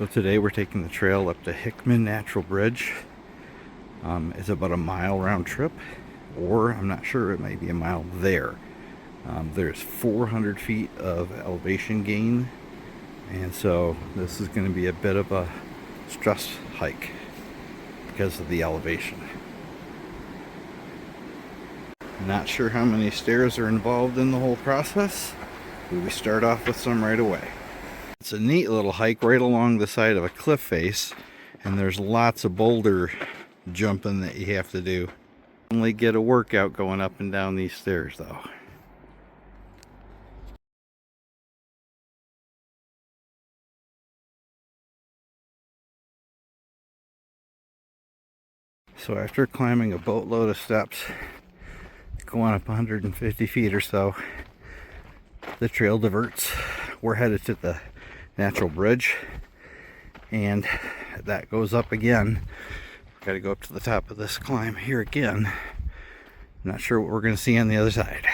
So today we're taking the trail up to Hickman Natural Bridge. It's about a mile round trip, or I'm not sure, it might be a mile there. There's 400 feet of elevation gain, and so this is going to be a bit of a stress hike because of the elevation. Not sure how many stairs are involved in the whole process, but we start off with some right away. It's a neat little hike right along the side of a cliff face, and there's lots of boulder jumping that you have to do. Only get a workout going up and down these stairs though. So after climbing a boatload of steps, going up 150 feet or so, the trail diverts. We're headed to the Natural Bridge, and that goes up again. Got to go up to the top of this climb here again. Not sure what we're going to see on the other side.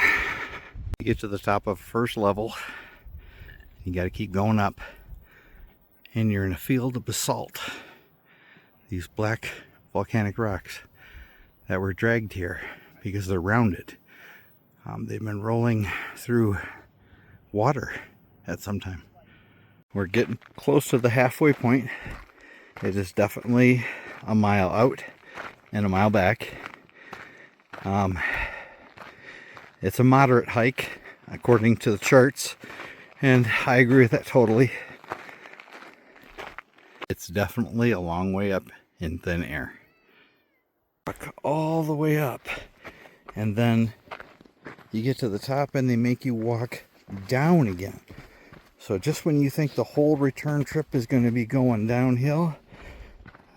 You get to the top of first level, you got to keep going up, and you're in a field of basalt. These black volcanic rocks that were dragged here because they're rounded. They've been rolling through water at some time. We're getting close to the halfway point. It is definitely a mile out and a mile back. It's a moderate hike according to the charts, and I agree with that totally. It's definitely a long way up in thin air. Walk all the way up, and then you get to the top and they make you walk down again. So just when you think the whole return trip is going to be going downhill,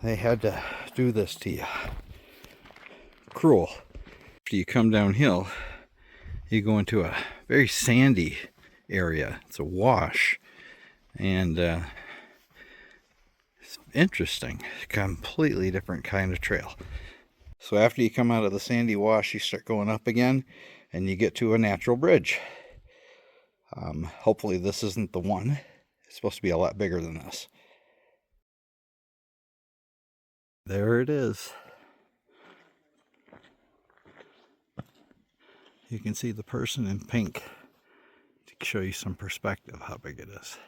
they had to do this to you. Cruel. After you come downhill, you go into a very sandy area. It's a wash, and it's interesting. Completely different kind of trail. So after you come out of the sandy wash, you start going up again, and you get to a natural bridge. Hopefully this isn't the one. It's supposed to be a lot bigger than this. There it is. You can see the person in pink to show you some perspective how big it is.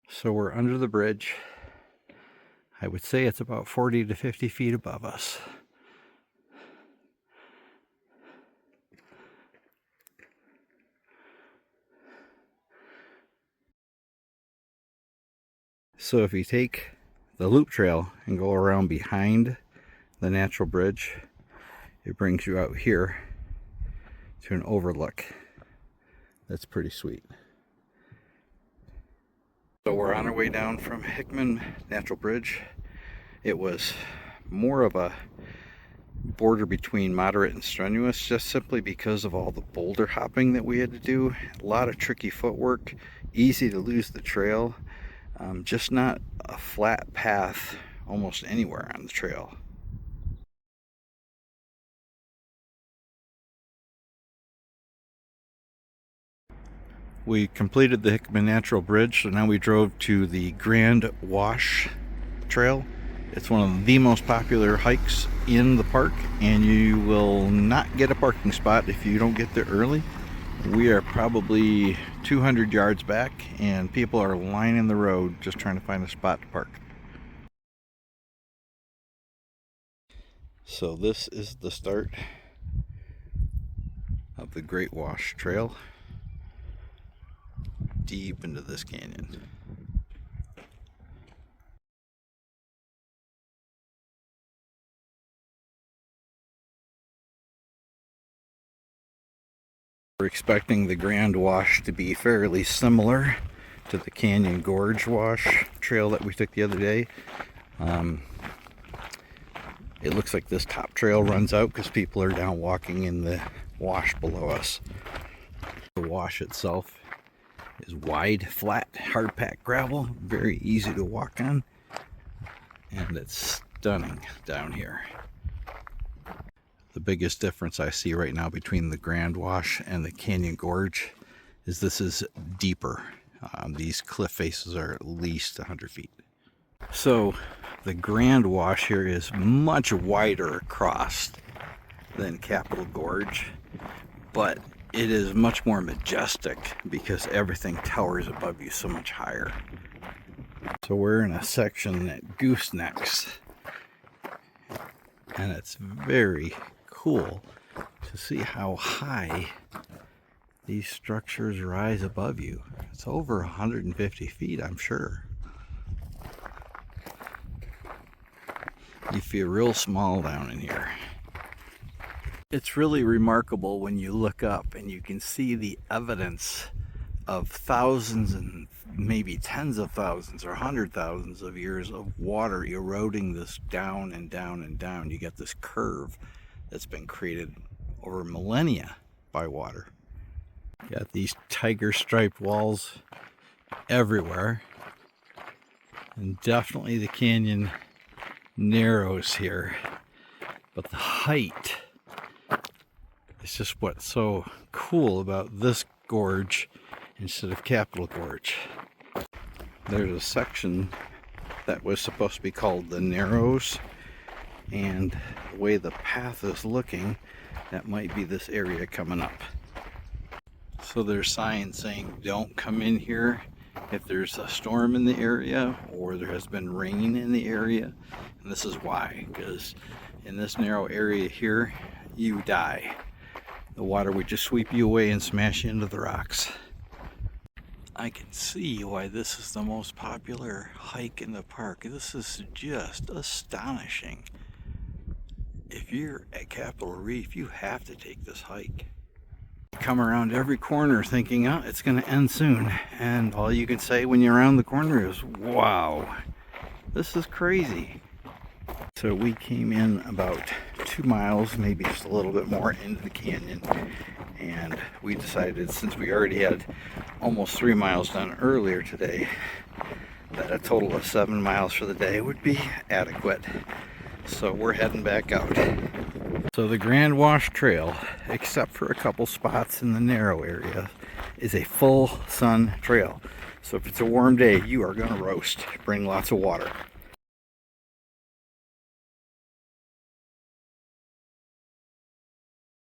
So we're under the bridge. I would say it's about 40 to 50 feet above us. So if you take the loop trail and go around behind the natural bridge, it brings you out here to an overlook. That's pretty sweet. So we're on our way down from Hickman Natural Bridge. It was more of a border between moderate and strenuous, just simply because of all the boulder hopping that we had to do. A lot of tricky footwork, easy to lose the trail. Just not a flat path almost anywhere on the trail. We completed the Hickman Natural Bridge, so now we drove to the Grand Wash Trail. It's one of the most popular hikes in the park, and you will not get a parking spot if you don't get there early. We are probably 200 yards back, and people are lining the road just trying to find a spot to park. So this is the start of the Great Wash Trail, deep into this canyon. We're expecting the Grand Wash to be fairly similar to the Canyon Gorge Wash trail that we took the other day. It looks like this top trail runs out because people are down walking in the wash below us. The wash itself is wide, flat, hard-packed gravel, very easy to walk on, and it's stunning down here. The biggest difference I see right now between the Grand Wash and the Canyon Gorge is this is deeper. These cliff faces are at least 100 feet. So the Grand Wash here is much wider across than Capitol Gorge, but it is much more majestic because everything towers above you so much higher. So we're in a section that goosenecks, and it's very cool to see how high these structures rise above you. It's over 150 feet, I'm sure. You feel real small down in here. It's really remarkable when you look up and you can see the evidence of thousands and maybe tens of thousands or 100,000s of years of water eroding this down and down and down. You get this curve that's been created over millennia by water. You got these tiger striped walls everywhere, and definitely the canyon narrows here, but the height is just what's so cool about this gorge instead of Capitol Gorge. There's a section that was supposed to be called the Narrows, and the way the path is looking, that might be this area coming up. So there's signs saying don't come in here if there's a storm in the area or there has been rain in the area. And this is why, because in this narrow area here, you die. The water would just sweep you away and smash you into the rocks. I can see why this is the most popular hike in the park. This is just astonishing. If you're at Capitol Reef, you have to take this hike. Come around every corner thinking, oh, it's going to end soon, and all you can say when you're around the corner is, wow, this is crazy. So we came in about 2 miles, maybe just a little bit more into the canyon, and we decided, since we already had almost 3 miles done earlier today, that a total of 7 miles for the day would be adequate. So we're heading back out. So the Grand Wash Trail, except for a couple spots in the narrow area, is a full sun trail. So if it's a warm day, you are going to roast. Bring lots of water.